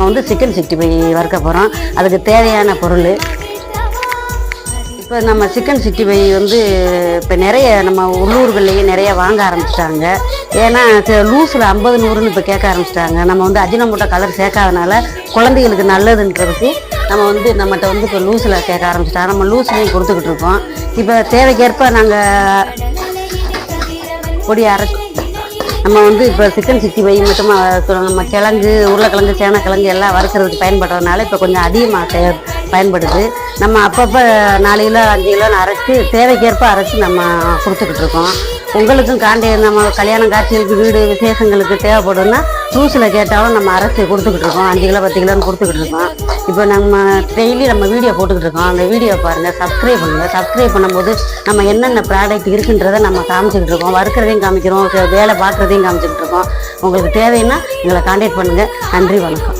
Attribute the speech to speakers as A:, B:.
A: நம்ம வந்து சிக்கன் 65 வறுக்க போகிறோம். அதுக்கு தேவையான பொருள், இப்போ நம்ம சிக்கன் 65 வந்து இப்போ நிறைய நம்ம உள்ளூர்கள்லேயே நிறைய வாங்க ஆரம்பிச்சிட்டாங்க. ஏன்னா லூஸில் 50 100ன்னு இப்போ கேட்க ஆரம்பிச்சிட்டாங்க. நம்ம வந்து அஜினமோட்டோ கலர் சேர்க்காதனால குழந்தைகளுக்கு நல்லதுன்றதுக்கு நம்ம வந்து நம்மகிட்ட வந்து இப்போ லூஸில் கேட்க ஆரம்பிச்சிட்டாங்க. நம்ம லூஸ்லேயும் கொடுத்துக்கிட்டு இருக்கோம். இப்போ தேவைக்கேற்ப நாங்கள் பொடி அரைச்சி நம்ம வந்து இப்போ சிக்கன் 65 மட்டும் நம்ம கிழங்கு, உருளைக்கிழங்கு, சேனக்கிழங்கு எல்லாம் வறுக்கிறதுக்கு பயன்படுறதுனால இப்போ கொஞ்சம் அதிகமாக பயன்படுது. நம்ம அப்பப்போ 4 கிலோ 5 கிலோன்னு அரைச்சி தேவைக்கேற்ப அரைச்சி நம்ம கொடுத்துக்கிட்டு இருக்கோம். உங்களுக்கும் நம்ம கல்யாணம் காட்சிகளுக்கு, வீடு விசேஷங்களுக்கு தேவைப்படும்னா லூஸில் கேட்டாலும் நம்ம அரைச்சி கொடுத்துக்கிட்டு இருக்கோம். 5 கிலோ 10 கிலோன்னு கொடுத்துக்கிட்டு இருக்கோம். இப்போ நம்ம டெய்லி நம்ம வீடியோ போட்டுக்கிட்டு இருக்கோம். அந்த வீடியோ பாருங்கள், சப்ஸ்கிரைப் பண்ணுங்கள். சப்ஸ்கிரைப் பண்ணும்போது நம்ம என்னென்ன ப்ராடக்ட் இருக்குன்றதை நம்ம காமிச்சிக்கிட்டு இருக்கோம். வறுக்கிறதையும் காமிக்கிறோம், வேலை பார்க்குறதையும் காமிச்சிக்கிட்டு இருக்கோம். உங்களுக்கு தேவைன்னா எங்களை கான்டாக்ட் பண்ணுங்கள். நன்றி, வணக்கம்.